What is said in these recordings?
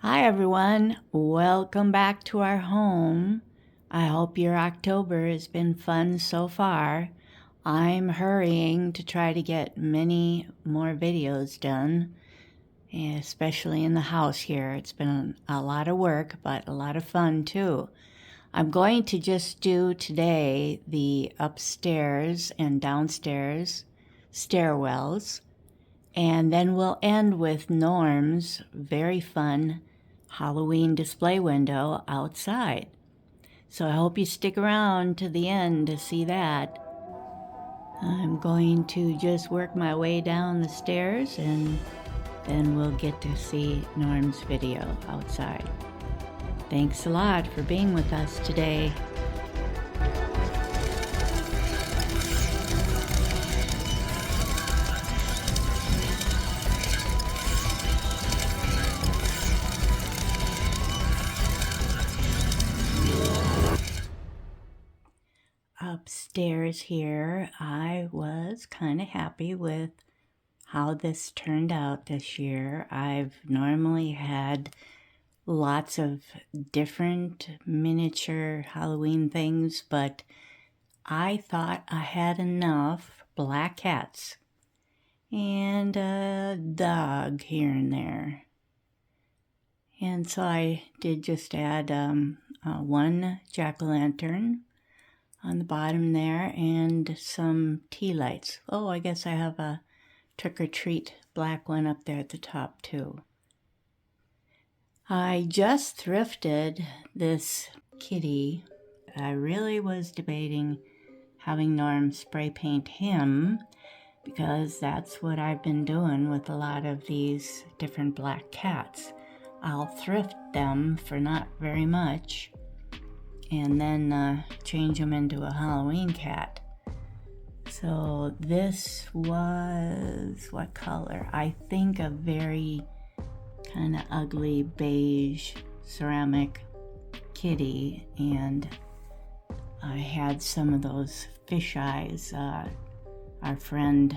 Hi everyone, welcome back to our home. I hope your October has been fun so far. I'm hurrying to try to get many more videos done, especially in the house here. It's been a lot of work, but a lot of fun too. I'm going to just do today the upstairs and downstairs stairwells, and then we'll end with Norm's very fun Halloween display window outside. So I hope you stick around to the end to see that. I'm going to just work my way down the stairs and then we'll get to see Norm's video outside. Thanks a lot for being with us today. Upstairs here, I was kind of happy with how this turned out this year. I've normally had lots of different miniature Halloween things, but I thought I had enough black cats and a dog here and there. And so I did just add one jack-o'-lantern on the bottom there and some tea lights. Oh, I guess I have a trick-or-treat black one up there at the top too. I just thrifted this kitty. I really was debating having Norm spray paint him because that's what I've been doing with a lot of these different black cats. I'll thrift them for not very much and then change them into a Halloween cat. So this was, what color? I think a very kind of ugly beige ceramic kitty, and I had some of those fish eyes. Our friend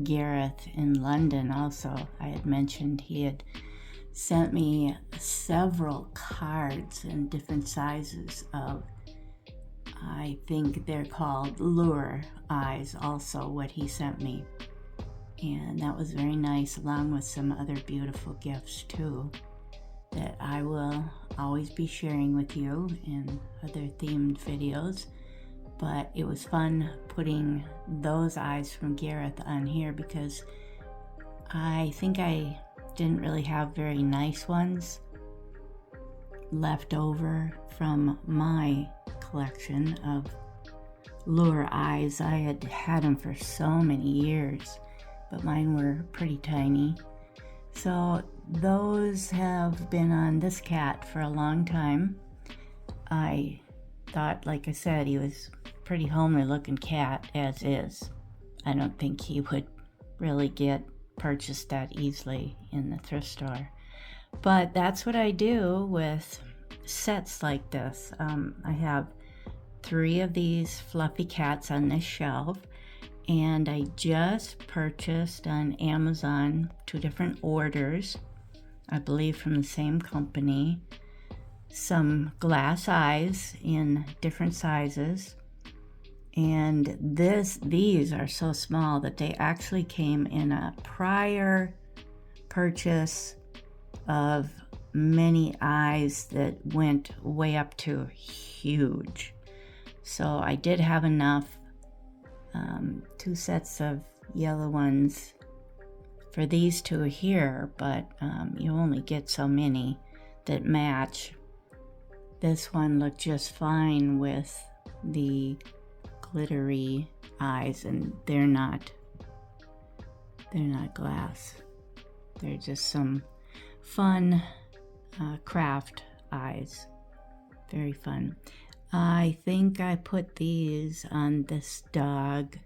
Gareth in London also, I had mentioned he had sent me several cards in different sizes of, I think they're called lure eyes, also what he sent me. And that was very nice, along with some other beautiful gifts too, that I will always be sharing with you in other themed videos. But it was fun putting those eyes from Gareth on here because I think I didn't really have very nice ones left over from my collection of lure eyes. I had them for so many years, but mine were pretty tiny. So those have been on this cat for a long time. I thought, like I said, he was a pretty homely looking cat as is. I don't think he would really get purchased that easily in the thrift store. But that's what I do with sets like this. I have 3 of these fluffy cats on this shelf, and I just purchased on Amazon 2 different orders, I believe from the same company, some glass eyes in different sizes. And these are so small that they actually came in a prior purchase of many eyes that went way up to huge. So I did have enough, 2 sets of yellow ones for these 2 here, but you only get so many that match. This one looked just fine with the glittery eyes, and they're not glass. They're just some fun craft eyes. Very fun. I think I put these on this dog,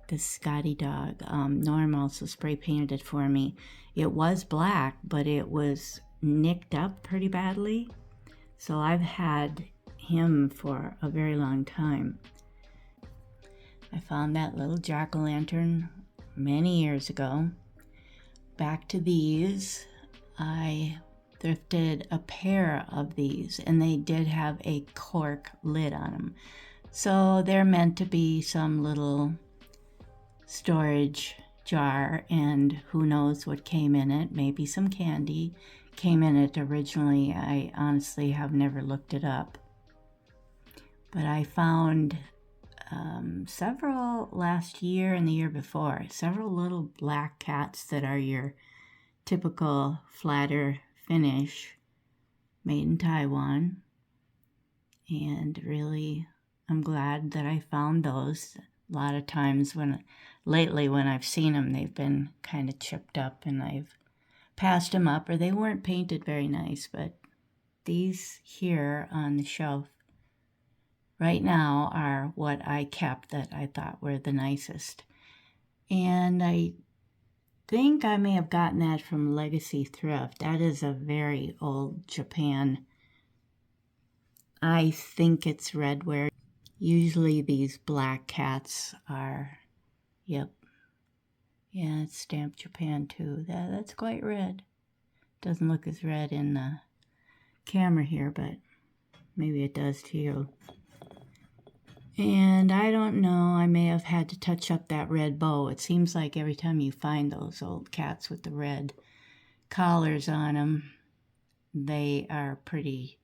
this Scotty dog. Norm also spray painted it for me. It was black, but it was nicked up pretty badly. So I've had him for a very long time. I found that little jack-o'-lantern many years ago. Back to these. I thrifted a pair of these, and they did have a cork lid on them. So they're meant to be some little storage jar, and who knows what came in it. Maybe some candy came in it originally. I honestly have never looked it up. But I found several last year and the year before, several little black cats that are your typical flatter finish, made in Taiwan. And really, I'm glad that I found those. A lot of times lately when I've seen them, they've been kind of chipped up and I've passed them up, or they weren't painted very nice. But these here on the shelf right now are what I kept that I thought were the nicest. And I think I may have gotten that from Legacy Thrift. That is a very old Japan. I think it's redware. Usually these black cats are, yep. Yeah, it's stamped Japan too. That's quite red. Doesn't look as red in the camera here, but maybe it does to you. And I don't know, I may have had to touch up that red bow. It seems like every time you find those old cats with the red collars on them, they are pretty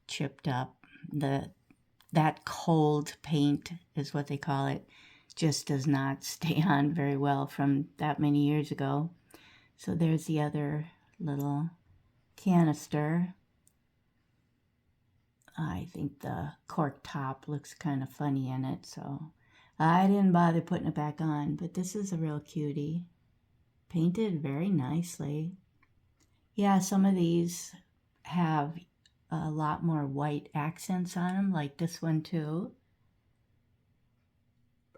chipped up. That cold paint is what they call it, just does not stay on very well from that many years ago. So there's the other little canister. I think the cork top looks kind of funny in it, so I didn't bother putting it back on. But this is a real cutie, painted very nicely. Yeah, some of these have a lot more white accents on them, like this one too.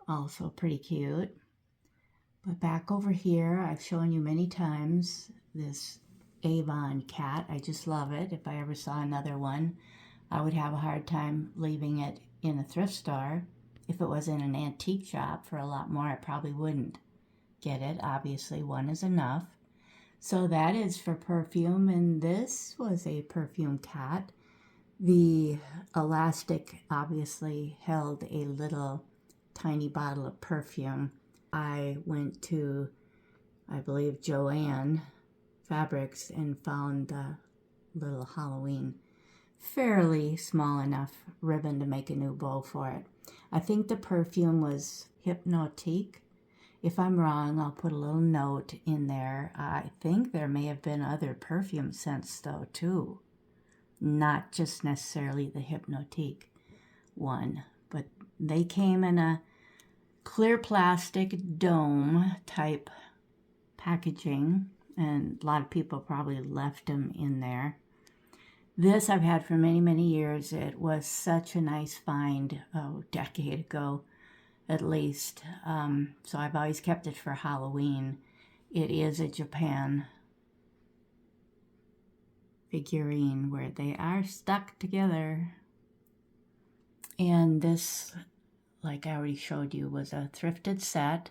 Also pretty cute. But back over here, I've shown you many times this Avon cat. I just love it. If I ever saw another one, I would have a hard time leaving it in a thrift store. If it was in an antique shop for a lot more, I probably wouldn't get it. Obviously, one is enough. So that is for perfume, and this was a perfume cat. The elastic obviously held a little tiny bottle of perfume. I went to, I believe, Joann Fabrics and found the little Halloween, fairly small enough ribbon to make a new bow for it. I think the perfume was Hypnotique. If I'm wrong, I'll put a little note in there. I think there may have been other perfume scents, though, too. Not just necessarily the Hypnotique one. But they came in a clear plastic dome type packaging. And a lot of people probably left them in there. This I've had for many, many years. It was such a nice find, a decade ago. At least. So I've always kept it for Halloween. It is a Japan figurine where they are stuck together. And this, like I already showed you, was a thrifted set.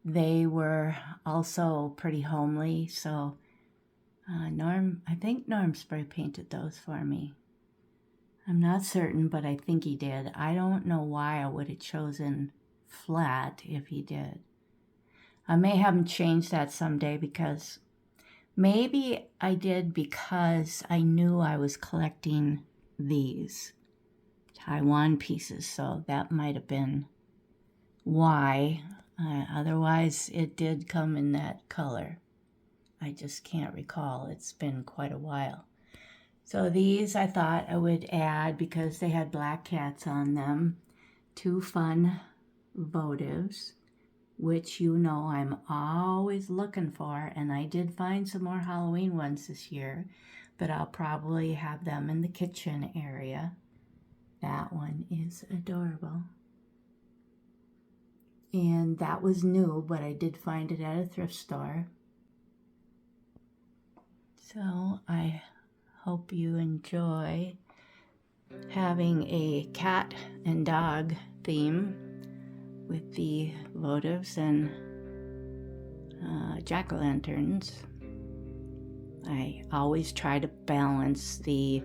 They were also pretty homely, so I think Norm spray painted those for me. I'm not certain, but I think he did. I don't know why I would have chosen flat if he did. I may have him change that someday, because maybe I did because I knew I was collecting these Taiwan pieces, so that might have been why. Otherwise, it did come in that color. I just can't recall. It's been quite a while. So these I thought I would add because they had black cats on them. 2 fun votives, which you know I'm always looking for. And I did find some more Halloween ones this year, but I'll probably have them in the kitchen area. That one is adorable. And that was new, but I did find it at a thrift store. So I hope you enjoy having a cat and dog theme with the votives and jack-o'-lanterns. I always try to balance the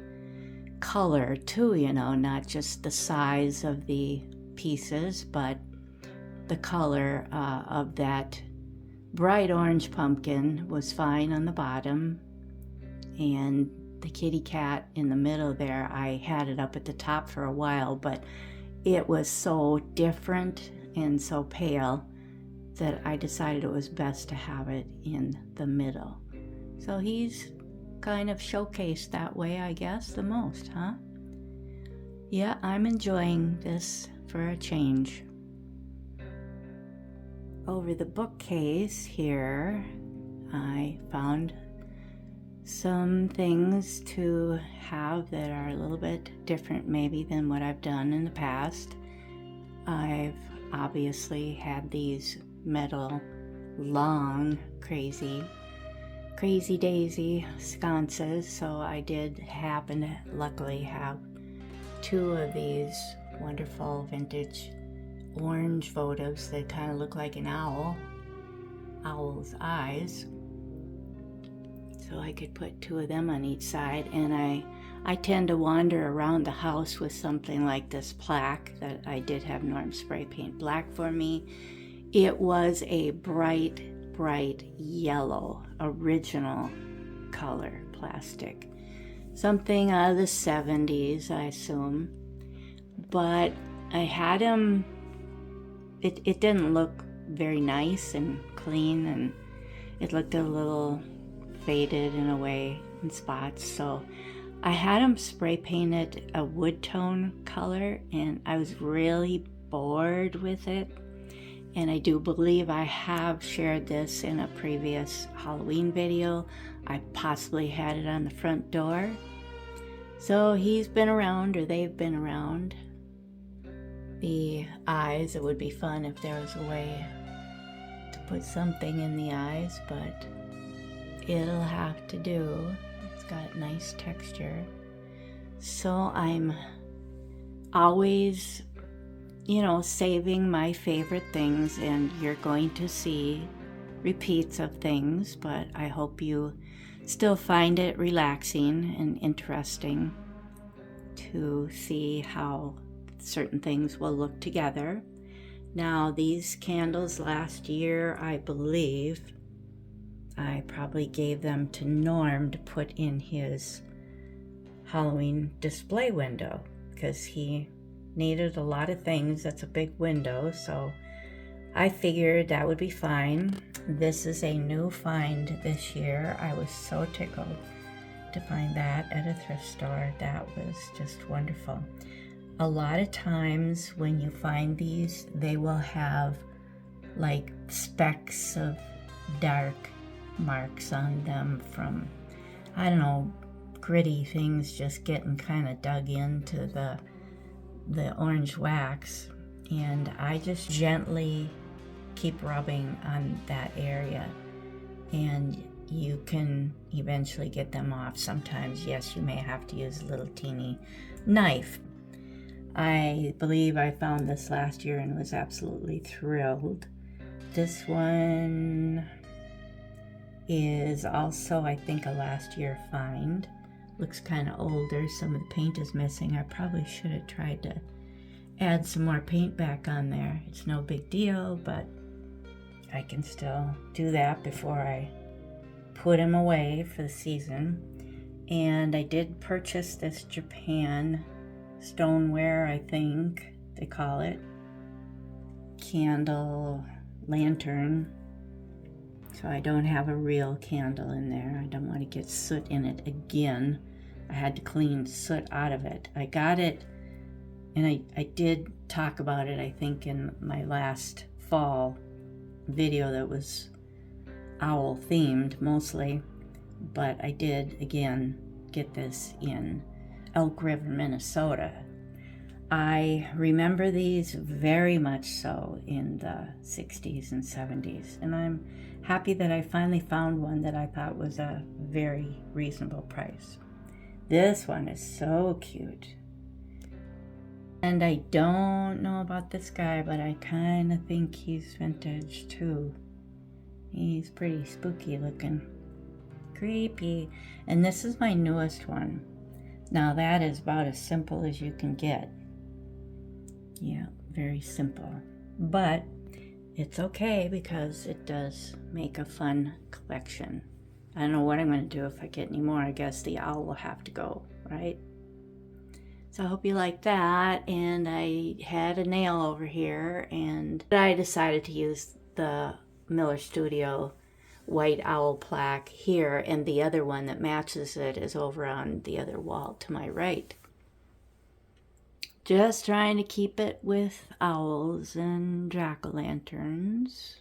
color too, you know, not just the size of the pieces, but the color of that bright orange pumpkin was fine on the bottom, and the kitty cat in the middle there, I had it up at the top for a while, but it was so different and so pale that I decided it was best to have it in the middle. So he's kind of showcased that way, I guess, the most, huh? Yeah, I'm enjoying this for a change. Over the bookcase here, I found some things to have that are a little bit different maybe than what I've done in the past. I've obviously had these metal, long, crazy daisy sconces, so I did happen to luckily have two of these wonderful vintage orange votives that kind of look like an owl's eyes, so I could put two of them on each side. And I tend to wander around the house with something like this plaque that I did have Norm spray paint black for me. It was a bright yellow original color plastic, something out of the 70s, I assume, but I had him. It didn't look very nice and clean, and it looked a little faded in a way in spots, so I had him spray painted a wood tone color, and I was really bored with it. And I do believe I have shared this in a previous Halloween video. I possibly had it on the front door. So he's been around, or they've been around. The eyes, it would be fun if there was a way to put something in the eyes, but it'll have to do. It's got nice texture. So I'm always, you know, saving my favorite things, and you're going to see repeats of things, but I hope you still find it relaxing and interesting to see how certain things will look together. Now, these candles last year, I believe, I probably gave them to Norm to put in his Halloween display window because he needed a lot of things. That's a big window, so I figured that would be fine. This is a new find this year. I was so tickled to find that at a thrift store. That was just wonderful. A lot of times when you find these, they will have like specks of dark marks on them from, I don't know, gritty things just getting kind of dug into the orange wax, and I just gently keep rubbing on that area, and you can eventually get them off. Sometimes, yes, you may have to use a little teeny knife. I believe I found this last year and was absolutely thrilled. This one is also, I think, a last year find. Looks kind of older. Some of the paint is missing. I probably should have tried to add some more paint back on there. It's no big deal, but I can still do that before I put him away for the season. And I did purchase this Japan stoneware, I think they call it, candle lantern. So I don't have a real candle in there. I don't want to get soot in it again. I had to clean soot out of it. I got it, and I did talk about it, I think, in my last fall video that was owl themed mostly, but I did again get this in Elk River, Minnesota. I remember these very much so in the 60s and 70s, and I'm happy that I finally found one that I thought was a very reasonable price. This one is so cute. And I don't know about this guy, but I kind of think he's vintage too. He's pretty spooky looking. Creepy. And this is my newest one. Now that is about as simple as you can get. Yeah, very simple. But it's okay because it does make a fun collection. I don't know what I'm going to do if I get any more. I guess the owl will have to go, right? So I hope you like that. And I had a nail over here, and I decided to use the Miller Studio white owl plaque here, and the other one that matches it is over on the other wall to my right. Just trying to keep it with owls and jack-o'-lanterns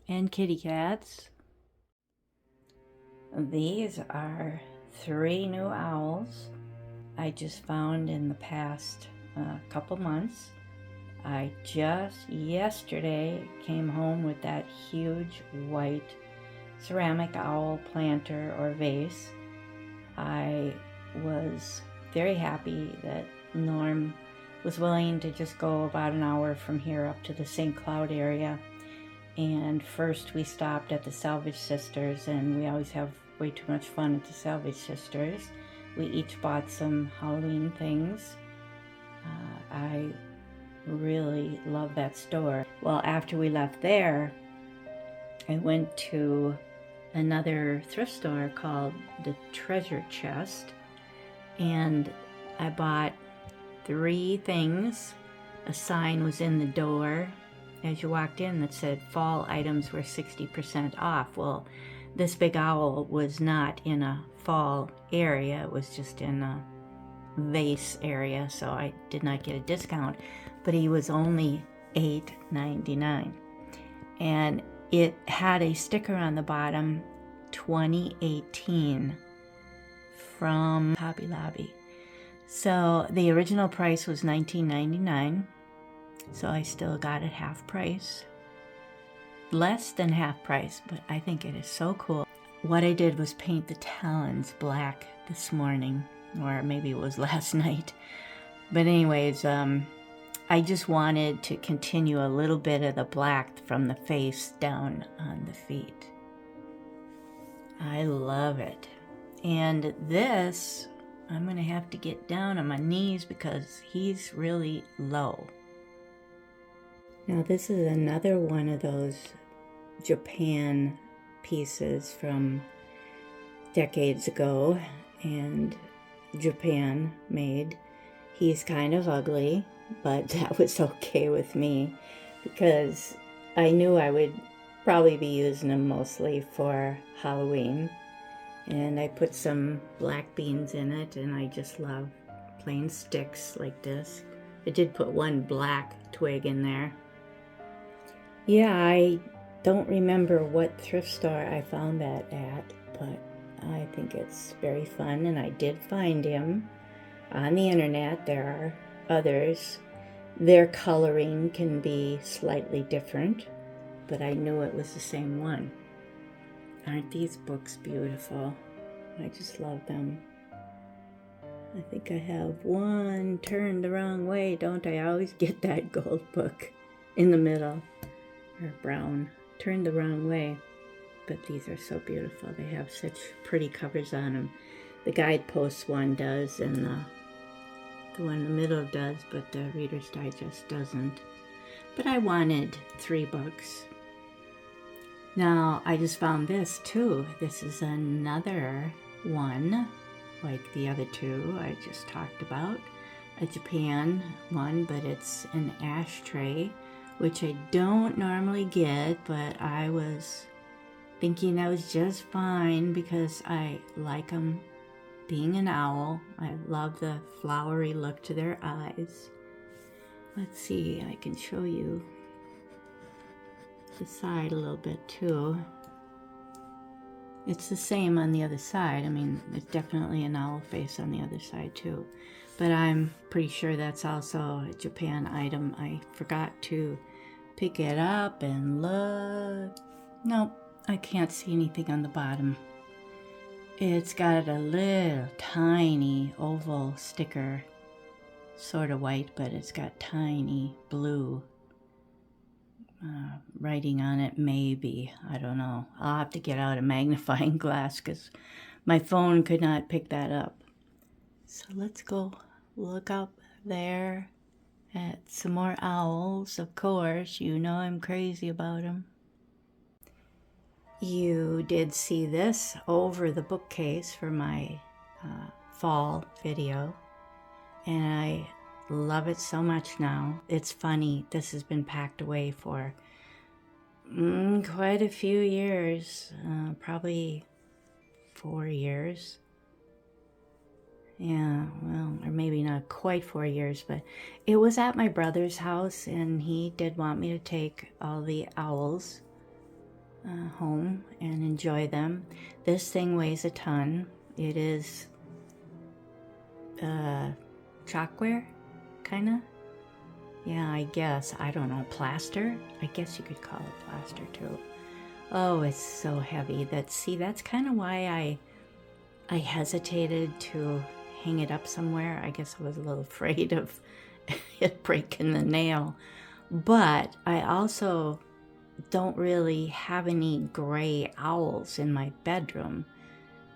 and kitty cats. These are 3 new owls I just found in the past couple months. I just yesterday came home with that huge white ceramic owl planter or vase. I was very happy that Norm was willing to just go about an hour from here up to the St. Cloud area. And first we stopped at the Salvage Sisters, and we always have way too much fun at the Salvage Sisters. We each bought some Halloween things. I really love that store. Well, after we left there, I went to another thrift store called the Treasure Chest, and I bought 3 things. A sign was in the door as you walked in that said fall items were 60% off. Well, this big owl was not in a fall area, it was just in a vase area, so I did not get a discount, but he was only $8.99. And it had a sticker on the bottom, 2018, from Hobby Lobby. So the original price was $19.99, so I still got it half price. Less than half price, but I think it is so cool. What I did was paint the talons black this morning, or maybe it was last night. But anyways, I just wanted to continue a little bit of the black from the face down on the feet. I love it. And this, I'm going to have to get down on my knees because he's really low. Now this is another one of those Japan pieces from decades ago, and Japan made. He's kind of ugly, but that was okay with me because I knew I would probably be using him mostly for Halloween. And I put some black beans in it, and I just love plain sticks like this. I did put one black twig in there. Yeah, I don't remember what thrift store I found that at, but I think it's very fun, and I did find him on the internet. There are others. Their coloring can be slightly different, but I knew it was the same one. Aren't these books beautiful? I just love them. I think I have one turned the wrong way, don't I? I always get that gold book in the middle, or brown, turned the wrong way. But these are so beautiful. They have such pretty covers on them. The Guidepost one does, and the one in the middle does, but the Reader's Digest doesn't. But I wanted 3 books. Now, I just found this too. This is another one, like the other 2 I just talked about. A Japan one, but it's an ashtray, which I don't normally get, but I was thinking I was just fine because I like them being an owl. I love the flowery look to their eyes. Let's see, I can show you the side a little bit too. It's the same on the other side. I mean, there's definitely an owl face on the other side too. But I'm pretty sure that's also a Japan item. I forgot to pick it up and look. Nope, I can't see anything on the bottom. It's got a little tiny oval sticker, sort of white, but it's got tiny blue writing on it, maybe. I don't know. I'll have to get out a magnifying glass because my phone could not pick that up. So let's go look up there at some more owls. Of course, you know I'm crazy about them. You did see this over the bookcase for my fall video, and I love it so much now. It's funny, this has been packed away for quite a few years, probably 4 years. Yeah, well, or maybe not quite 4 years, but it was at my brother's house, and he did want me to take all the owls home and enjoy them. This thing weighs a ton. It is chalkware, kind of. Yeah, I guess. I don't know, plaster? I guess you could call it plaster too. Oh, it's so heavy. That's kind of why I hesitated to hang it up somewhere. I guess I was a little afraid of it breaking the nail. But I also don't really have any gray owls in my bedroom.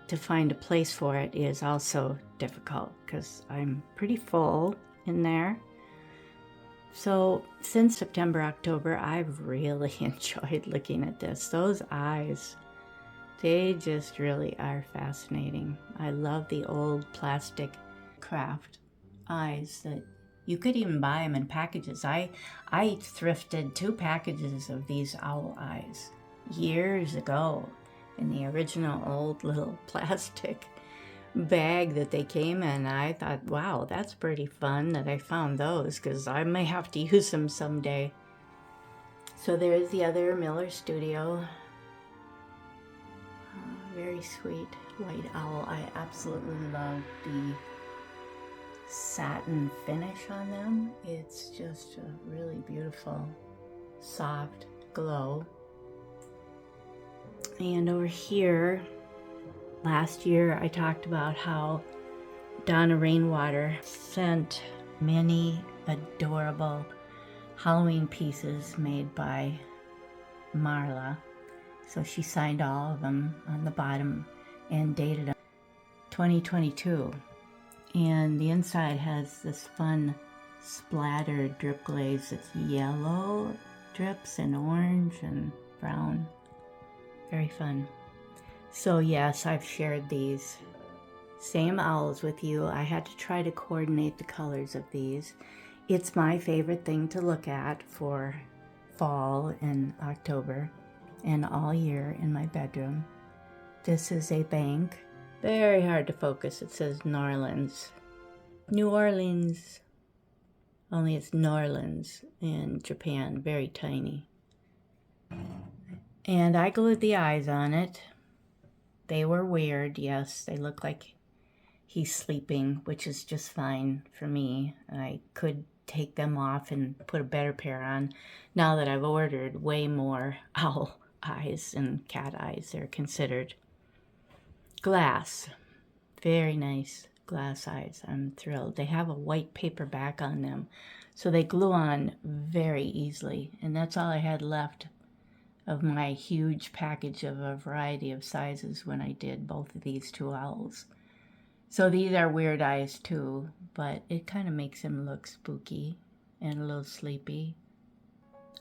To find a place for it is also difficult because I'm pretty full in there. So since September, October, I've really enjoyed looking at this. Those eyes, they just really are fascinating. I love the old plastic craft eyes that you could even buy them in packages. I thrifted 2 packages of these owl eyes years ago in the original old little plastic bag that they came in. I thought, wow, that's pretty fun that I found those because I may have to use them someday. So there's the other Miller Studio. Very sweet white owl. I absolutely love the satin finish on them. It's just a really beautiful, soft glow. And over here, last year I talked about how Donna Rainwater sent many adorable Halloween pieces made by Marla. So she signed all of them on the bottom and dated them 2022. And the inside has this fun splattered drip glaze. It's yellow drips and orange and brown. Very fun. So yes, I've shared these same owls with you. I had to try to coordinate the colors of these. It's my favorite thing to look at for fall and October and all year in my bedroom. This is a bank. Very hard to focus. It says New Orleans. Only it's New Orleans in Japan. Very tiny. And I glued the eyes on it. They were weird, yes. They look like he's sleeping, which is just fine for me. I could take them off and put a better pair on now that I've ordered way more owl eyes and cat eyes. They're considered glass. Very nice glass eyes. I'm thrilled. They have a white paper back on them, so they glue on very easily. And that's all I had left of my huge package of a variety of sizes when I did both of these 2 owls. So these are weird eyes too, but it kind of makes him look spooky and a little sleepy.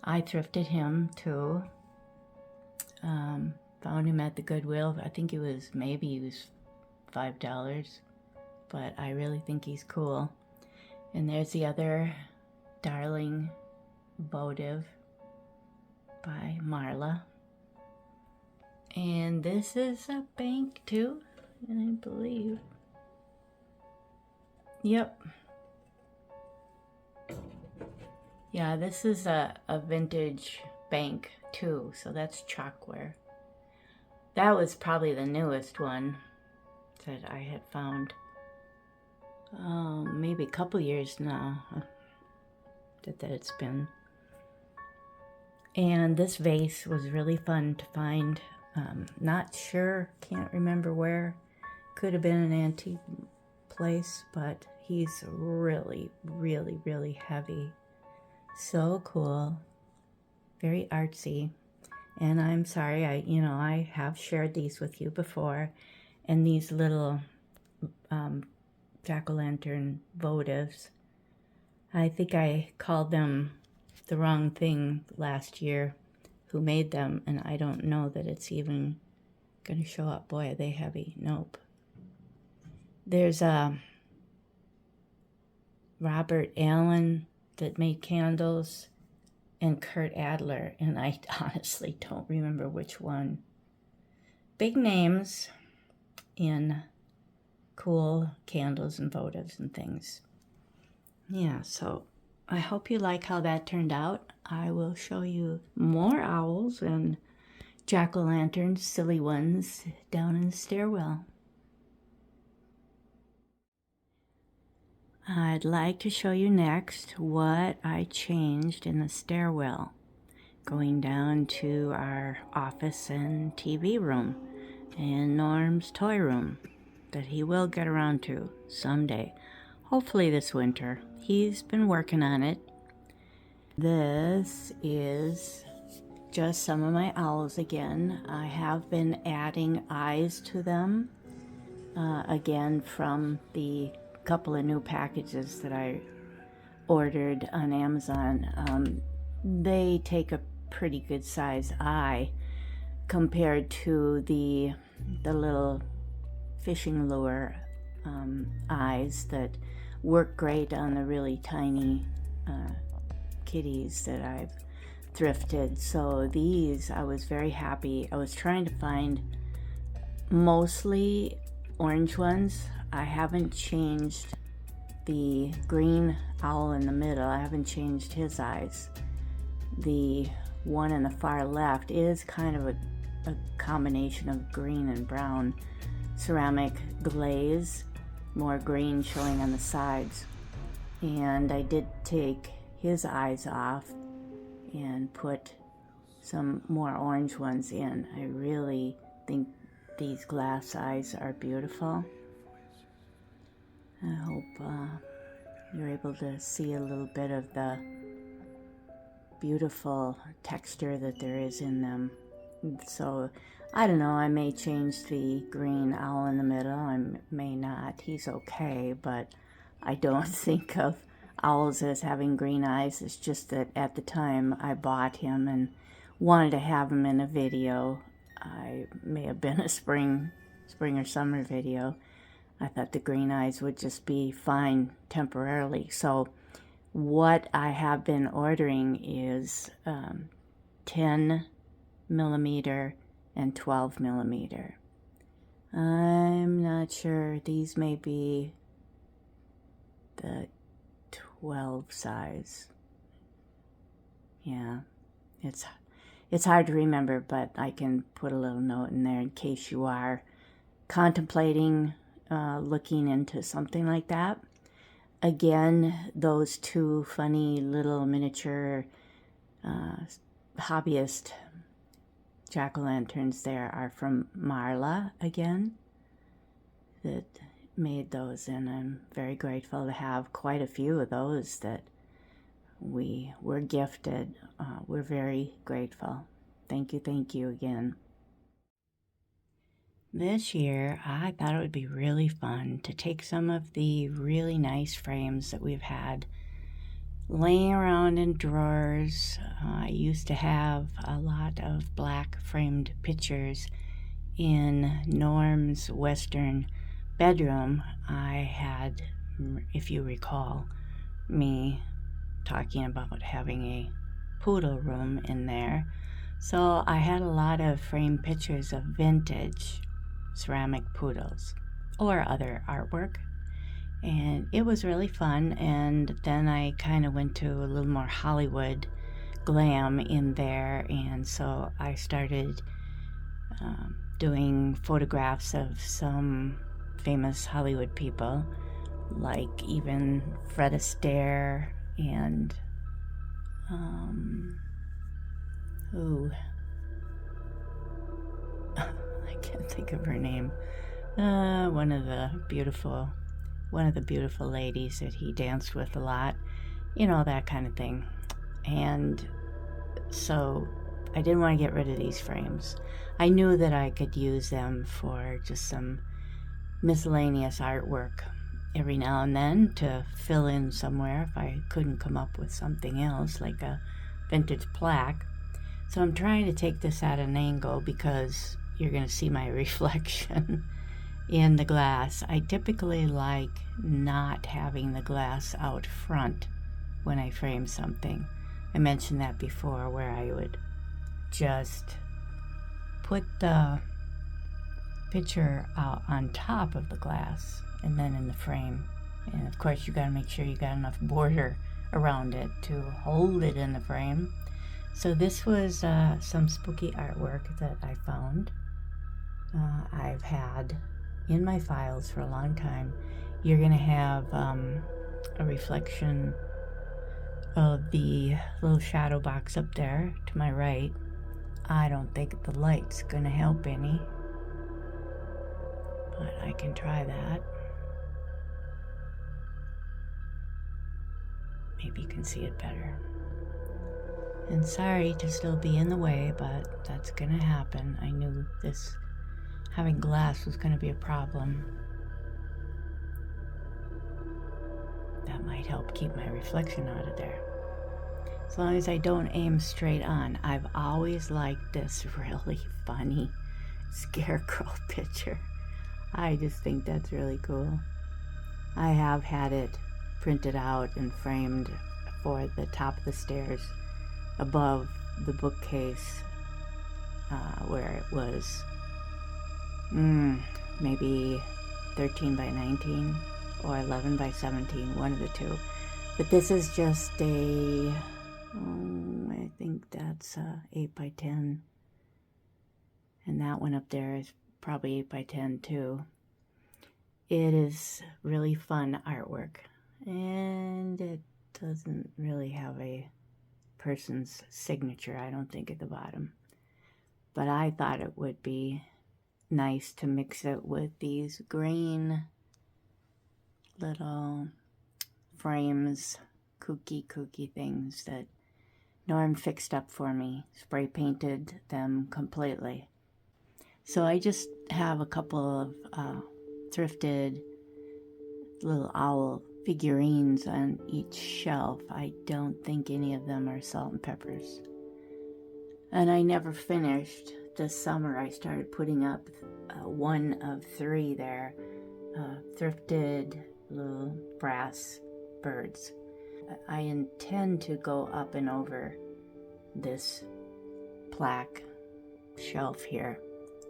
I thrifted him too. Found him at the Goodwill. I think he was $5, but I really think he's cool. And there's the other darling votive by Marla. And this is a bank too, and I believe. Yep. Yeah, this is a vintage bank too, so that's chalkware. That was probably the newest one that I had found. Oh, maybe a couple years now that it's been. And this vase was really fun to find. Not sure, can't remember where. Could have been an antique place, but he's really, really, really heavy. So cool. very artsy. And I'm sorry, I have shared these with you before. And these little jack-o'-lantern votives, I think I called them the wrong thing last year, who made them, and I don't know that it's even going to show up. Boy, are they heavy. Nope. There's a Robert Allen that made candles, and Kurt Adler, and I honestly don't remember which one. Big names in cool candles and votives and things. Yeah, so I hope you like how that turned out. I will show you more owls and jack-o'-lanterns, silly ones, down in the stairwell. I'd like to show you next what I changed in the stairwell, going down to our office and TV room and Norm's toy room that he will get around to someday, hopefully this winter. He's been working on it. This is just some of my owls again. I have been adding eyes to them again from the couple of new packages that I ordered on Amazon. They take a pretty good size eye compared to the little fishing lure eyes that work great on the really tiny kitties that I've thrifted. So these, I was very happy. I was trying to find mostly orange ones. I haven't changed the green owl in the middle. I haven't changed his eyes. The one in the far left is kind of a combination of green and brown ceramic glaze, more green showing on the sides. And I did take his eyes off and put some more orange ones in. I really think these glass eyes are beautiful. I hope you're able to see a little bit of the beautiful texture that there is in them. So, I don't know, I may change the green owl in the middle, I may not. He's okay, but I don't think of owls as having green eyes. It's just that at the time I bought him and wanted to have him in a video. I may have been a spring or summer video. I thought the green eyes would just be fine temporarily. So what I have been ordering is 10 millimeter and 12 millimeter. I'm not sure. These may be the 12 size. Yeah, it's hard to remember, but I can put a little note in there in case you are contemplating looking into something like that. Again, those two funny little miniature hobbyist jack-o'-lanterns there are from Marla again, that made those, and I'm very grateful to have quite a few of those that we were gifted. We're very grateful. Thank you again. This year, I thought it would be really fun to take some of the really nice frames that we've had laying around in drawers. I used to have a lot of black framed pictures in Norm's Western bedroom. I had, if you recall, me talking about having a poodle room in there. So I had a lot of framed pictures of vintage ceramic poodles or other artwork, and it was really fun. And then I kind of went to a little more Hollywood glam in there, and so I started doing photographs of some famous Hollywood people, like even Fred Astaire and I can't think of her name. One of the beautiful ladies that he danced with a lot, that kind of thing. And So I didn't want to get rid of these frames. I knew that I could use them for just some miscellaneous artwork every now and then to fill in somewhere if I couldn't come up with something else, like a vintage plaque. So I'm trying to take this at an angle because you're going to see my reflection in the glass. I typically like not having the glass out front when I frame something. I mentioned that before, where I would just put the picture out on top of the glass and then in the frame. And of course you got to make sure you got enough border around it to hold it in the frame. So this was some spooky artwork that I found. I've had in my files for a long time. You're going to have a reflection of the little shadow box up there to my right. I don't think the light's going to help any, but I can try that. Maybe you can see it better. And sorry to still be in the way, but that's going to happen. I knew this having glass was going to be a problem. That might help keep my reflection out of there. As long as I don't aim straight on. I've always liked this really funny scarecrow picture. I just think that's really cool. I have had it printed out and framed for the top of the stairs above the bookcase where it was maybe 13 by 19 or 11 by 17, one of the two. But this is just a, I think that's 8 by 10. And that one up there is probably 8 by 10 too. It is really fun artwork. And it doesn't really have a person's signature, I don't think, at the bottom. But I thought it would be nice to mix it with these green little frames, kooky things that Norm fixed up for me, spray painted them completely. So I just have a couple of thrifted little owl figurines on each shelf. I don't think any of them are salt and peppers. And I never finished. This summer I started putting up one of 3 there, thrifted little brass birds. I intend to go up and over this plaque shelf here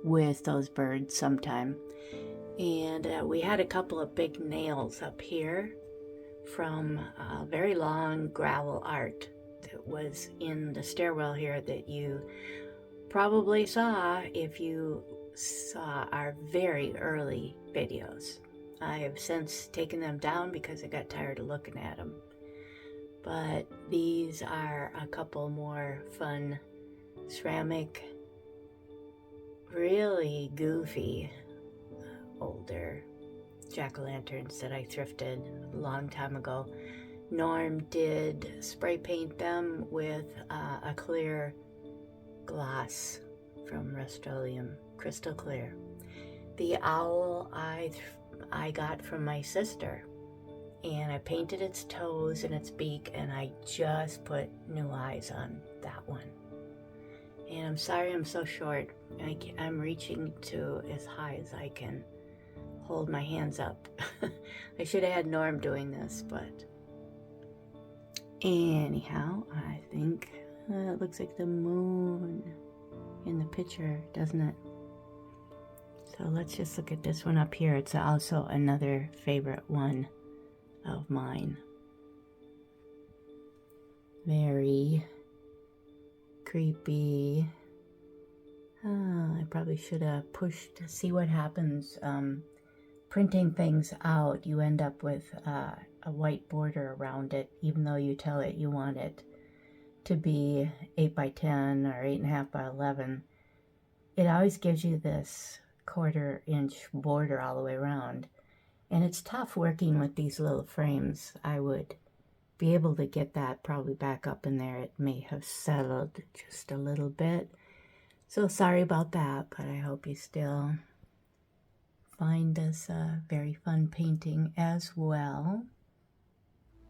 with those birds sometime. And we had a couple of big nails up here from very long gravel art that was in the stairwell here that you probably saw if you saw our very early videos. I have since taken them down because I got tired of looking at them. But these are a couple more fun ceramic, really goofy, older jack-o'-lanterns that I thrifted a long time ago. Norm did spray paint them with a clear gloss from Rust-Oleum, crystal clear. The owl I got from my sister, and I painted its toes and its beak, and I just put new eyes on that one. And I'm sorry I'm so short. I'm reaching to as high as I can hold my hands up. I should have had Norm doing this, but anyhow, I think it looks like the moon in the picture, doesn't it? So let's just look at this one up here. It's also another favorite one of mine. Very creepy. I probably should have pushed to see what happens. Printing things out, you end up with a white border around it, even though you tell it you want it to be 8 by 10 or 8.5 by 11. It always gives you this 1/4 inch border all the way around. And it's tough working with these little frames. I would be able to get that probably back up in there. It may have settled just a little bit. So sorry about that, but I hope you still find this a very fun painting as well.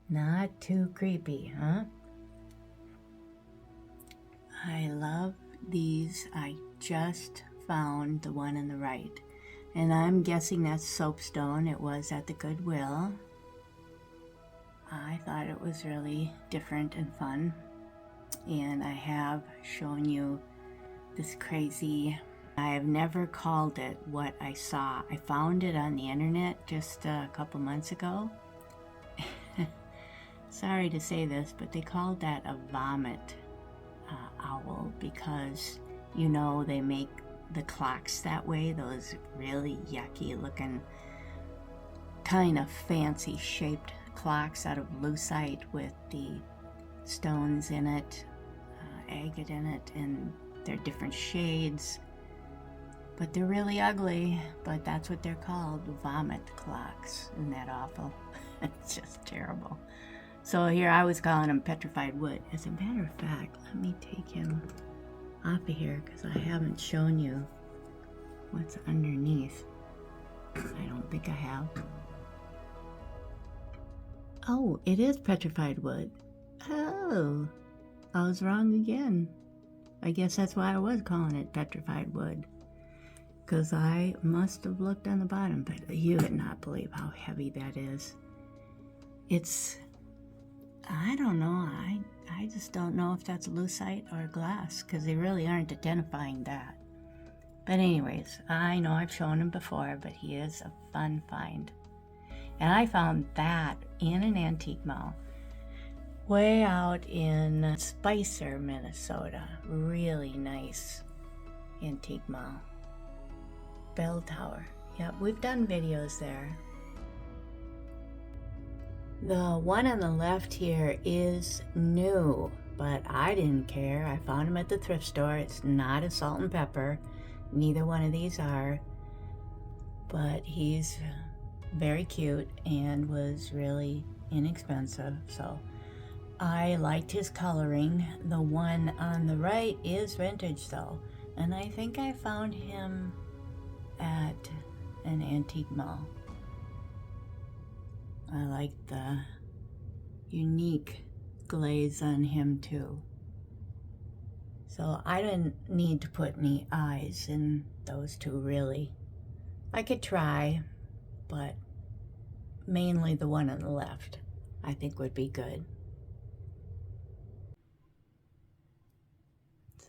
Not too creepy, huh? I love these. I just found the one on the right. And I'm guessing that's soapstone. It was at the Goodwill. I thought it was really different and fun. And I have shown you this crazy, I have never called it what I saw. I found it on the internet just a couple months ago. Sorry to say this, but they called that a vomit owl because, you know, they make the clocks that way, those really yucky looking, kind of fancy shaped clocks out of lucite with the stones in it, agate in it, and they're different shades, but they're really ugly, but that's what they're called, vomit clocks. Isn't that awful? It's just terrible. So here I was calling them petrified wood. As a matter of fact, let me take him off of here because I haven't shown you what's underneath. I don't think I have. Oh, it is petrified wood. Oh, I was wrong again. I guess that's why I was calling it petrified wood, because I must have looked on the bottom, but you would not believe how heavy that is. It's, I don't know, I just don't know if that's lucite or glass, because they really aren't identifying that. But anyways, I know I've shown him before, but he is a fun find. And I found that in an antique mall way out in Spicer, Minnesota. Really nice antique mall. Bell Tower. Yep, we've done videos there. The one on the left here is new, but I didn't care. I found him at the thrift store. It's not a salt and pepper. Neither one of these are. But he's very cute and was really inexpensive, so I liked his coloring. The one on the right is vintage though, and I think I found him at an antique mall. I like the unique glaze on him too. So I didn't need to put any eyes in those two really. I could try, but mainly the one on the left I think would be good.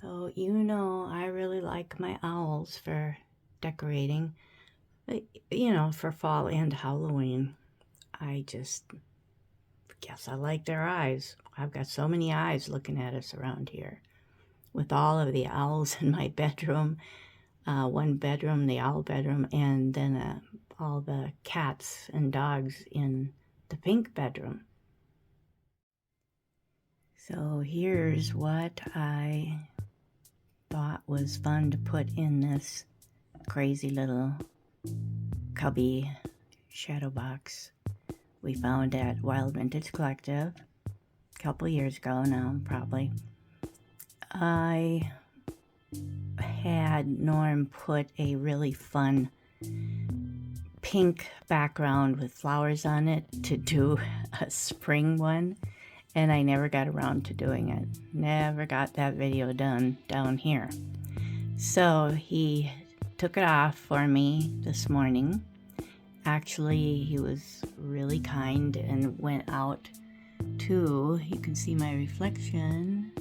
So you know I really like my owls for decorating, you know, for fall and Halloween. I just guess I like their eyes. I've got so many eyes looking at us around here with all of the owls in my bedroom. One bedroom, the owl bedroom, and then all the cats and dogs in the pink bedroom. So here's what I thought was fun to put in this crazy little cubby shadow box we found at Wild Vintage Collective a couple years ago now, probably. I had Norm put a really fun pink background with flowers on it to do a spring one, and I never got around to doing it. Never got that video done down here. So he took it off for me this morning. Actually, he was really kind and went out to, you can see my reflection,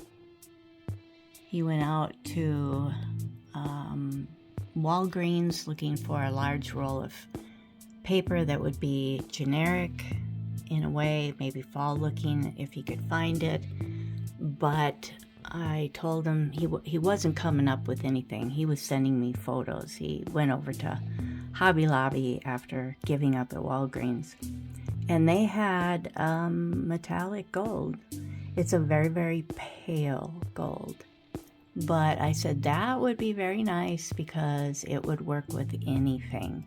he went out to Walgreens looking for a large roll of paper that would be generic in a way, maybe fall looking if he could find it. But I told him he wasn't coming up with anything. He was sending me photos. He went over to Hobby Lobby after giving up at Walgreens, and they had metallic gold. It's a very, very pale gold. But I said that would be very nice because it would work with anything.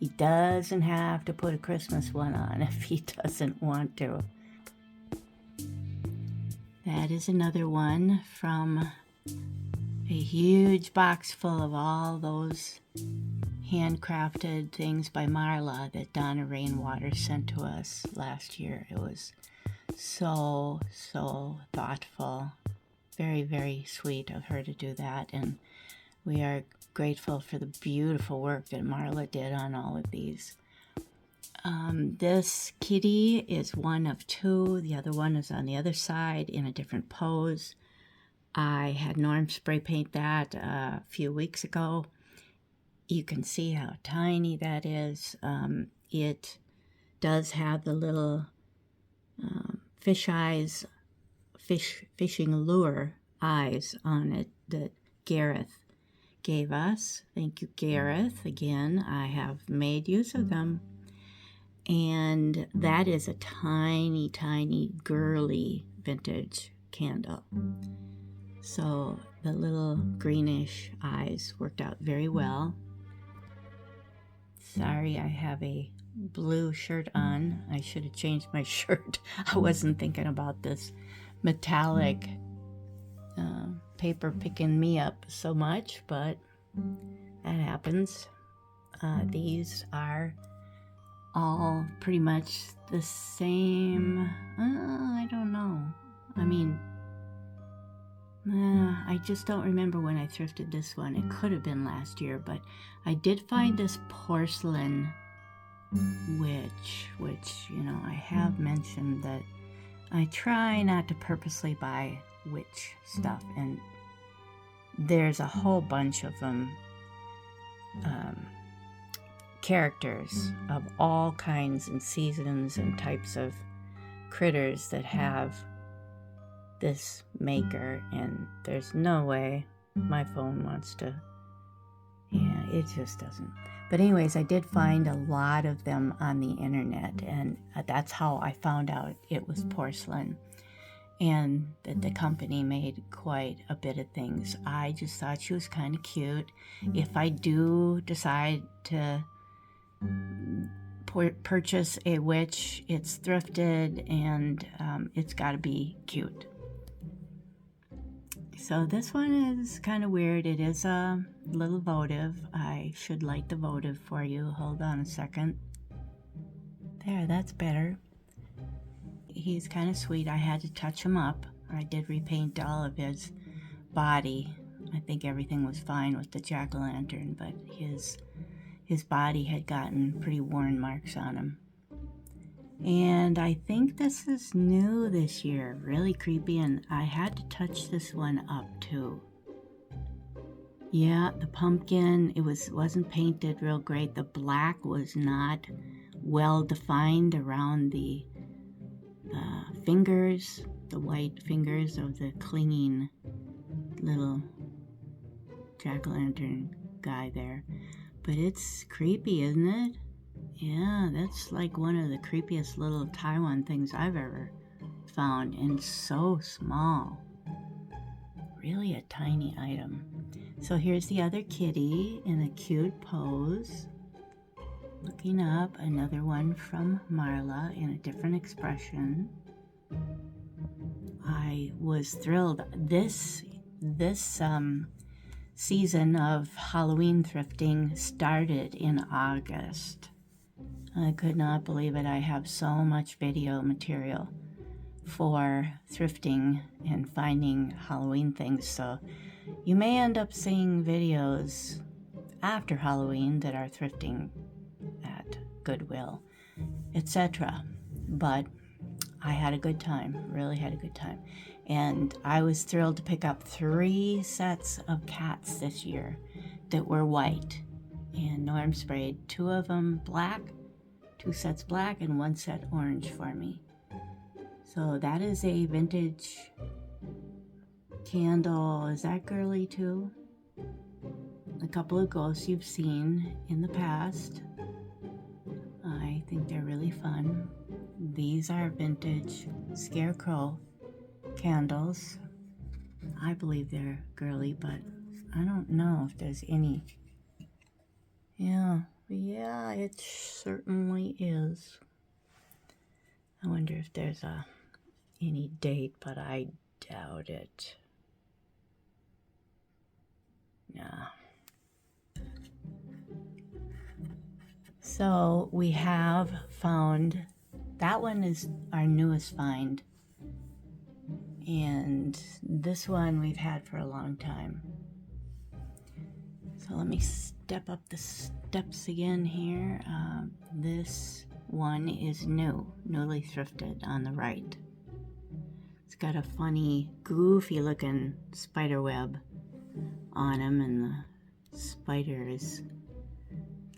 He doesn't have to put a Christmas one on if he doesn't want to. That is another one from a huge box full of all those handcrafted things by Marla that Donna Rainwater sent to us last year. It was so thoughtful. Very, very sweet of her to do that, and we are grateful for the beautiful work that Marla did on all of these. This kitty is one of two. The other one is on the other side in a different pose. I had Norm spray paint that a few weeks ago. You can see how tiny that is. It does have the little fish eyes, fishing lure eyes on it that Gareth gave us. Thank you, Gareth. Again, I have made use of them. And that is a tiny, tiny, girly vintage candle. So the little greenish eyes worked out very well. Sorry, I have a blue shirt on. I should have changed my shirt. I wasn't thinking about this metallic paper picking me up so much, but that happens. These are all pretty much the same. I don't know. I mean, I just don't remember when I thrifted this one. It could have been last year, but I did find this porcelain witch, which, you know, I have mentioned that I try not to purposely buy witch stuff, and there's a whole bunch of them, characters of all kinds and seasons and types of critters that have this maker, and there's no way my phone wants to, it just doesn't. But anyways, I did find a lot of them on the internet, and that's how I found out it was porcelain, and that the company made quite a bit of things. I just thought she was kind of cute. If I do decide to purchase a witch, it's thrifted, and it's got to be cute. So this one is kind of weird. It is a little votive. I should light the votive for you. Hold on a second. There, that's better. He's kind of sweet. I had to touch him up. I did repaint all of his body. I think everything was fine with the jack-o'-lantern, but his body had gotten pretty worn marks on him. And I think this is new this year. Really creepy, and I had to touch this one up too. Yeah, the pumpkin, it wasn't painted real great. The black was not well defined around the fingers, the white fingers of the clinging little jack-o'-lantern guy there. But it's creepy, isn't it? Yeah, that's like one of the creepiest little Taiwan things I've ever found, and so small. Really a tiny item. So here's the other kitty in a cute pose. Looking up, another one from Marla in a different expression. I was thrilled. This season of Halloween thrifting started in August. I could not believe it. I have so much video material for thrifting and finding Halloween things, so you may end up seeing videos after Halloween that are thrifting at Goodwill, etc. But I had a good time, really had a good time. And I was thrilled to pick up 3 sets of cats this year that were white. And Norm sprayed 2 of them black, 2 sets black, and 1 set orange for me. So that is a vintage candle. Is that girly too? A couple of ghosts you've seen in the past. I think they're really fun. These are vintage scarecrow candles. I believe they're girly, but I don't know if there's any. Yeah, it certainly is. I wonder if there's any date, but I doubt it. No. So we have found, that one is our newest find. And this one we've had for a long time. So let me step up the steps again here. This one is newly thrifted on the right. It's got a funny, goofy looking spider web on him, and the spider is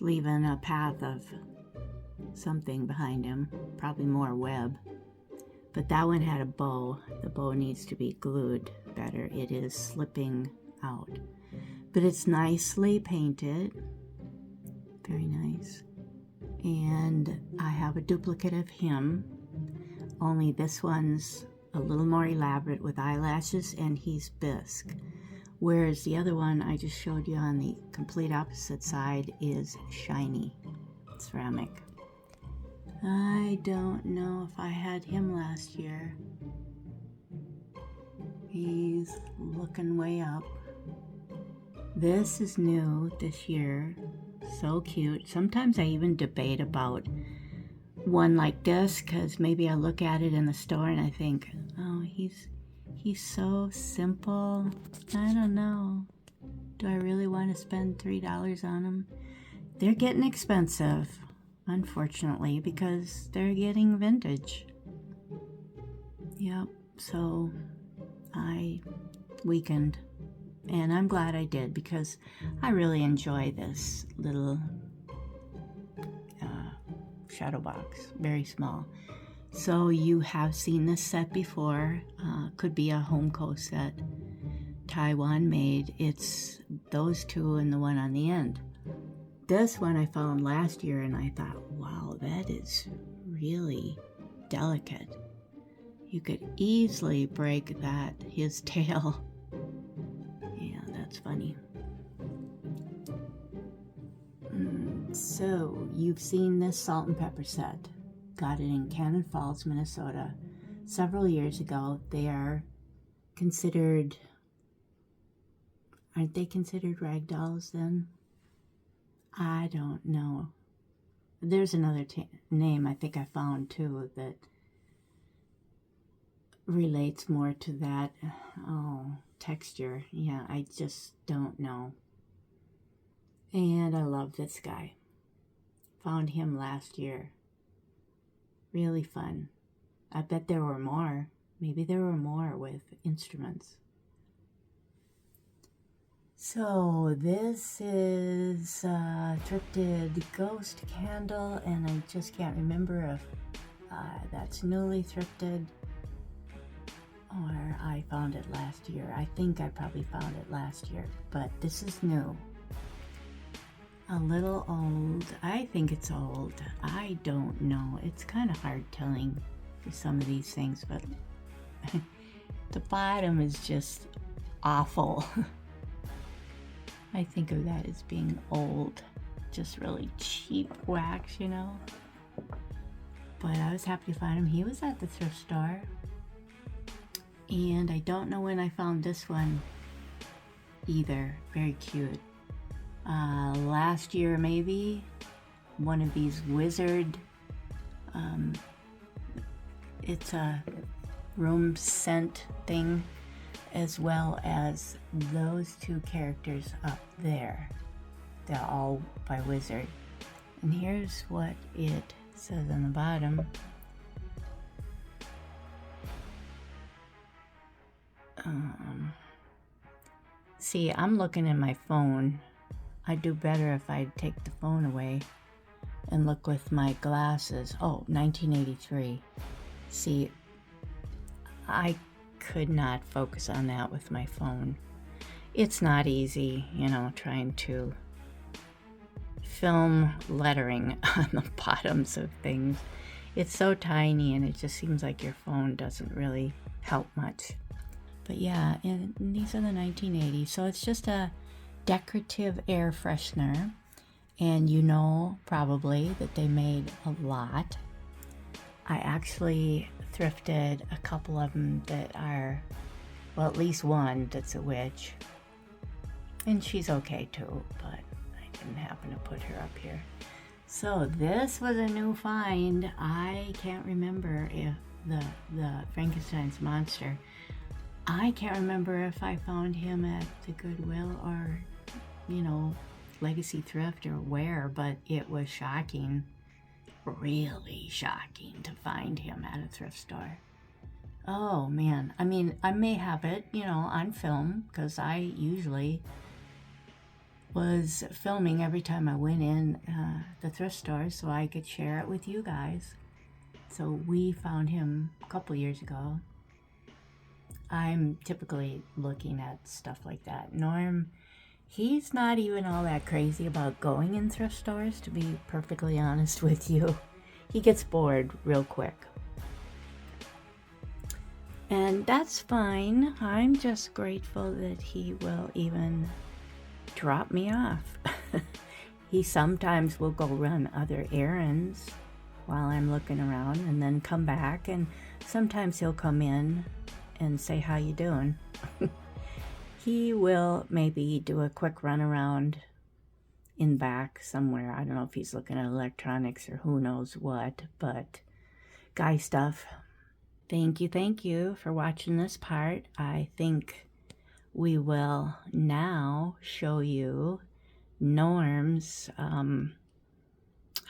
leaving a path of something behind him, probably more web. But that one had a bow. The bow needs to be glued better. It is slipping out. But it's nicely painted. Very nice. And I have a duplicate of him, only this one's a little more elaborate with eyelashes, and he's bisque. Whereas the other one I just showed you on the complete opposite side is shiny ceramic. I don't know if I had him last year. He's looking way up. This is new this year. So cute. Sometimes I even debate about one like this, because maybe I look at it in the store and I think, oh, he's so simple. I don't know. Do I really want to spend $3 on him? They're getting expensive, unfortunately, because they're getting vintage. Yep, so I weakened. And I'm glad I did, because I really enjoy this little shadow box. Very small. So you have seen this set before. Could be a Homco set. Taiwan made. It's those two and the one on the end. This one I found last year and I thought, wow, that is really delicate. You could easily break his tail. Yeah, that's funny. So you've seen this salt and pepper set. Got it in Cannon Falls, Minnesota, several years ago. They are considered, aren't they considered rag dolls then? I don't know. There's another name I think I found too that relates more to that. Oh, texture. Yeah, I just don't know. And I love this guy. Found him last year. Really fun. I bet there were more. Maybe there were more with instruments. So this is Thrifted Ghost Candle, and I just can't remember if that's newly thrifted or I found it last year. I think I probably found it last year, but this is new. A little old. I think it's old. I don't know. It's kind of hard telling for some of these things, but the bottom is just awful. I think of that as being old. Just really cheap wax, you know? But I was happy to find him. He was at the thrift store. And I don't know when I found this one either. Very cute. Last year maybe, one of these wizard, it's a room scent thing, as well as those two characters up there. They're all by Wizard. And here's what it says on the bottom. See, I'm looking at my phone. I'd do better if I'd take the phone away and look with my glasses. Oh, 1983. See, I could not focus on that with my phone. It's not easy, you know, trying to film lettering on the bottoms of things. It's so tiny and it just seems like your phone doesn't really help much. But yeah, and these are the 1980s, so it's just a decorative air freshener, and you know probably that they made a lot. I actually thrifted a couple of them that are Well, at least one that's a witch. And she's okay too, but I didn't happen to put her up here. So this was a new find. I can't remember if the Frankenstein's monster, I can't remember if I found him at the Goodwill or, you know, Legacy Thrift or where, but it was shocking, really shocking to find him at a thrift store. Oh man, I mean, I may have it, you know, on film, because I usually was filming every time I went in the thrift store so I could share it with you guys. So we found him a couple years ago. I'm typically looking at stuff like that. Norm, he's not even all that crazy about going in thrift stores, to be perfectly honest with you. He gets bored real quick. And that's fine. I'm just grateful that he will even drop me off. He sometimes will go run other errands while I'm looking around and then come back, and sometimes he'll come in and say, how you doing? He will maybe do a quick run around in back somewhere. I don't know if he's looking at electronics or who knows what, but guy stuff. Thank you for watching this part. I think we will now show you Norm's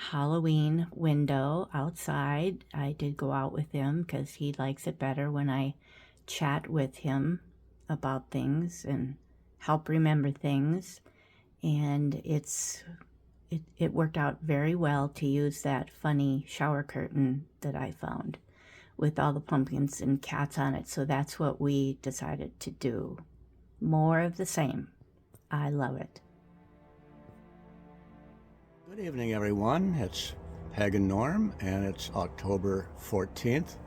Halloween window outside. I did go out with him because he likes it better when I chat with him about things and help remember things. And it worked out very well to use that funny shower curtain that I found with all the pumpkins and cats on it. So that's what we decided to do. More of the same. I love it. Good evening, everyone. It's Peggy and Norm, and it's October 14th.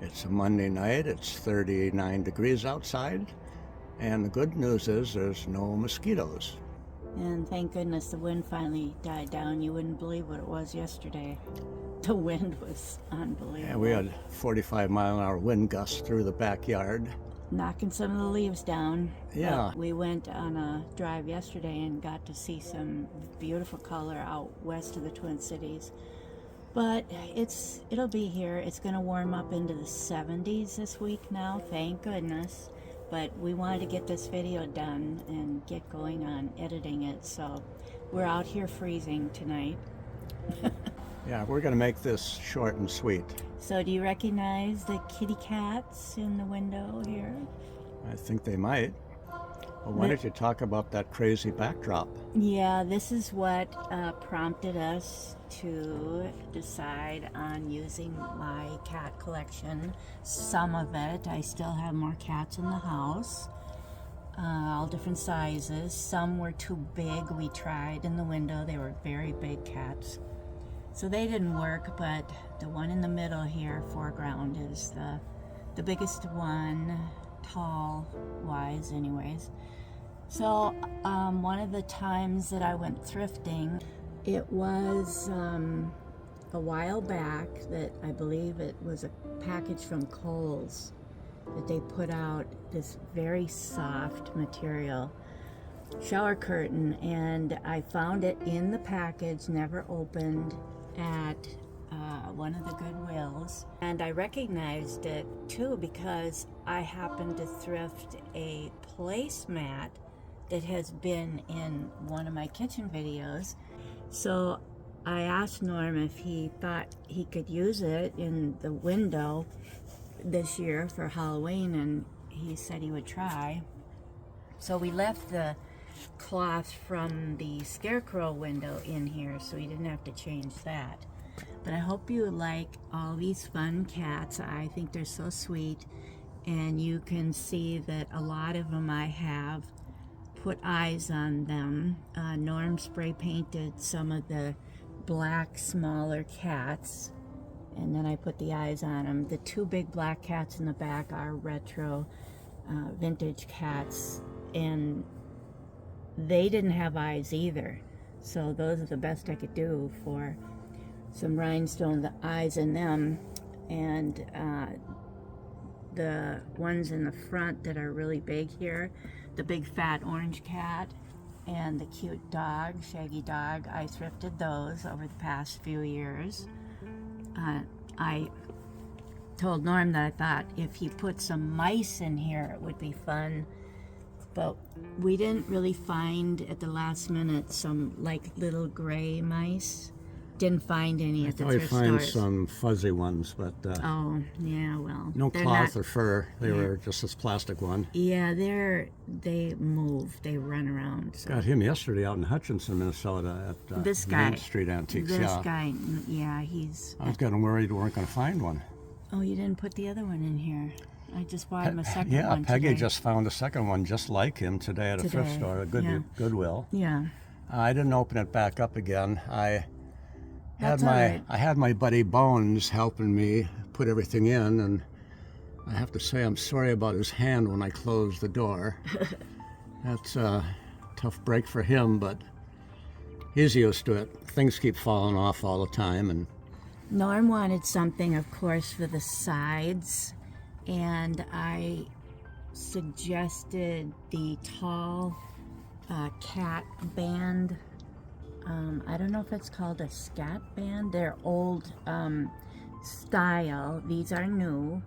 It's a Monday night. It's 39 degrees outside, and the good news is there's no mosquitoes. And thank goodness the wind finally died down. You wouldn't believe what it was yesterday. The wind was unbelievable. And we had 45-mile-an-hour wind gusts through the backyard. Knocking some of the leaves down. Yeah. But we went on a drive yesterday and got to see some beautiful color out west of the Twin Cities. But it'll be here. It's going to warm up into the 70s this week now, thank goodness. But we wanted to get this video done and get going on editing it, so we're out here freezing tonight. Yeah, we're going to make this short and sweet. So do you recognize the kitty cats in the window here? I think they might. Well, why don't you talk about that crazy backdrop? Yeah, this is what prompted us to decide on using my cat collection. Some of it, I still have more cats in the house, all different sizes. Some were too big. We tried in the window. They were very big cats. So they didn't work, but the one in the middle here, foreground, is the biggest one, tall-wise anyways. So one of the times that I went thrifting, it was a while back that I believe it was a package from Kohl's that they put out this very soft material shower curtain, and I found it in the package, never opened, at one of the Goodwills, and I recognized it too because I happened to thrift a placemat that has been in one of my kitchen videos. So I asked Norm if he thought he could use it in the window this year for Halloween, and he said he would try. So we left the cloth from the scarecrow window in here so he didn't have to change that. But I hope you like all these fun cats. I think they're so sweet, and you can see that a lot of them I have put eyes on them. Norm spray painted some of the black smaller cats, and then I put the eyes on them. The two big black cats in the back are retro vintage cats, and they didn't have eyes either, so those are the best I could do for some rhinestone eyes in them. And the ones in the front that are really big here, the big fat orange cat and the cute dog, shaggy dog. I thrifted those over the past few years. I told Norm that I thought if he put some mice in here, it would be fun. But we didn't really find at the last minute some like little gray mice. Didn't find any at the thrift stores. I find some fuzzy ones, but oh yeah, well, no cloth or fur. They were just this plastic one. Yeah, they move, they run around. So. Got him yesterday out in Hutchinson, Minnesota, at this guy, Main Street Antiques. This guy, yeah, he's. I was getting worried we weren't going to find one. Oh, you didn't put the other one in here. I just bought him a second one. Yeah, Peggy today. just found a second one just like him today at a thrift store, a Goodwill. Yeah. I didn't open it back up again. I had my buddy Bones helping me put everything in, and I have to say I'm sorry about his hand when I closed the door. That's a tough break for him, but he's used to it. Things keep falling off all the time, and Norm wanted something, of course, for the sides, and I suggested the tall cat band. I don't know if it's called a scat band. They're old style. These are new.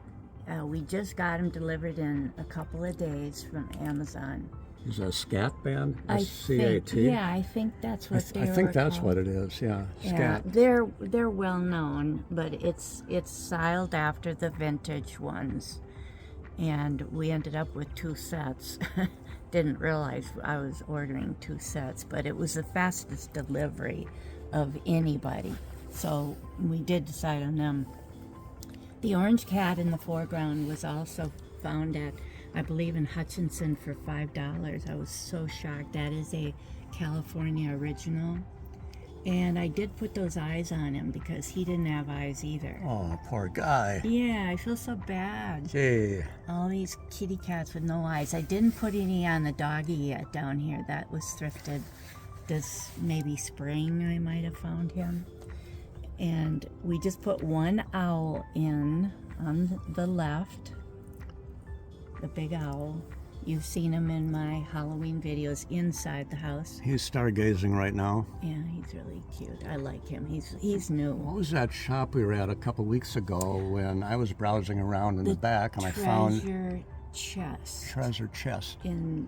We just got them delivered in a couple of days from Amazon. Is that a scat band? S-C-A-T? Yeah, I think that's what they I think that's called. what it is, yeah. Scat. Yeah, they're well known, but it's styled after the vintage ones. And we ended up with 2 sets. Didn't realize I was ordering 2 sets, but it was the fastest delivery of anybody. So we did decide on them. The orange cat in the foreground was also found at, I believe, in Hutchinson for $5. I was so shocked. That is a California original. And I did put those eyes on him because he didn't have eyes either. Oh, poor guy. Yeah, I feel so bad. Gee. All these kitty cats with no eyes. I didn't put any on the doggy yet down here. That was thrifted this maybe spring. I might have found him. And we just put one owl in on the left. The big owl. You've seen him in my Halloween videos inside the house. He's stargazing right now. Yeah, he's really cute. I like him. He's new. What was that shop we were at a couple weeks ago when I was browsing around in the back and I found Treasure Chest. Treasure Chest. In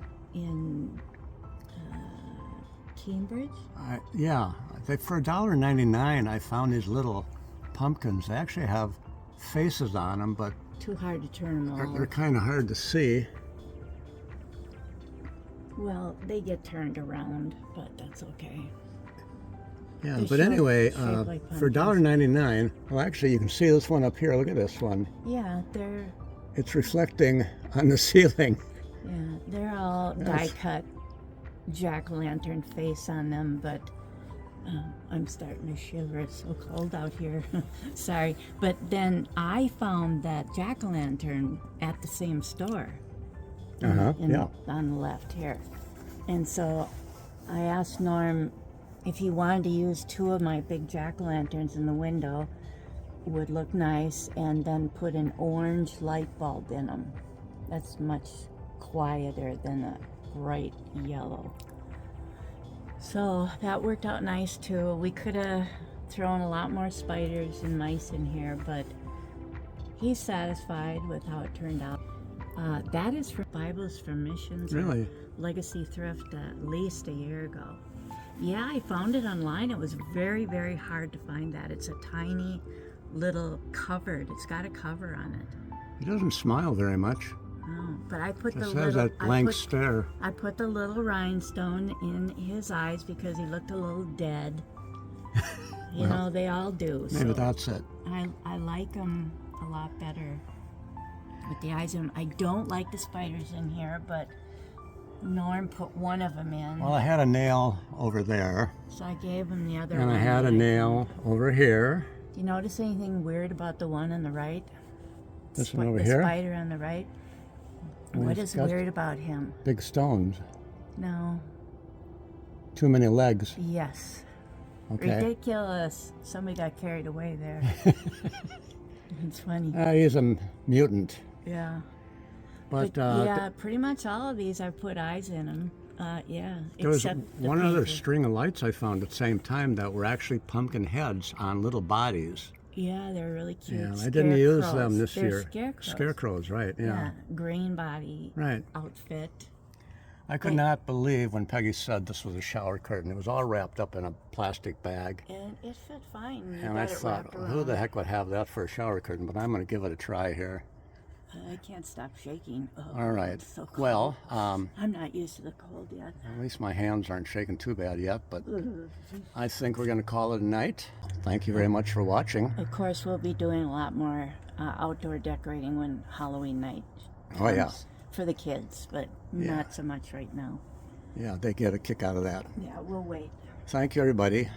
Cambridge? Yeah. For $1.99 I found these little pumpkins. They actually have faces on them, but too hard to turn them all. They're kind of hard to see. Well, they get turned around, but that's okay. Yeah, They're but anyway, like for $1.99, well, actually, you can see this one up here. Look at this one. Yeah, It's reflecting on the ceiling. Yeah, they're all die-cut jack-o'-lantern face on them, but I'm starting to shiver. It's so cold out here. Sorry. But then I found that jack-o'-lantern at the same store. Yeah. On the left here. And so I asked Norm if he wanted to use 2 of my big jack-o'-lanterns in the window, would look nice, and then put an orange light bulb in them. That's much quieter than a bright yellow. So that worked out nice too. We could have thrown a lot more spiders and mice in here, but he's satisfied with how it turned out. That is for Bibles for Missions. Really? Legacy Thrift at least a year ago. Yeah, I found it online. It was very, very hard to find that. It's a tiny little covered. It's got a cover on it. He doesn't smile very much. Oh, but I put Just has that blank stare. I put the little rhinestone in his eyes because he looked a little dead. You know, they all do. Maybe so that's it. I like them a lot better with the eyes in them. I don't like the spiders in here, but Norm put one of them in. Well, I had a nail over there. So I gave him the other and one. And I had a nail over here. Do you notice anything weird about the one on the right? This one over the here? The spider on the right? What is weird about him? Big stones. No. Too many legs. Yes. Okay. Ridiculous. Somebody got carried away there. It's funny. He's a mutant. Yeah. But yeah, pretty much all of these I've put eyes in them. Yeah. there was Except the one other painted. string of lights I found at the same time that were actually pumpkin heads on little bodies. Yeah, they're really cute. Yeah, I didn't use them Scarecrows. this They're year. Scarecrows. Scarecrows, right? Yeah, green body Right. outfit. I could not believe when Peggy said this was a shower curtain. It was all wrapped up in a plastic bag. And it fit fine. You And got I it thought, wrapped who the around. heck would have that for a shower curtain? But I'm going to give it a try here. I can't stop shaking. Oh, All right. it's so cold. Well, I'm not used to the cold yet. at least my hands aren't shaking too bad yet. But I think we're going to call it a night. Thank you very much for watching. Of course, we'll be doing a lot more outdoor decorating when Halloween night Oh, yeah. comes for the kids, but not so much right now. Yeah, they get a kick out of that. Yeah, we'll wait. Thank you, everybody.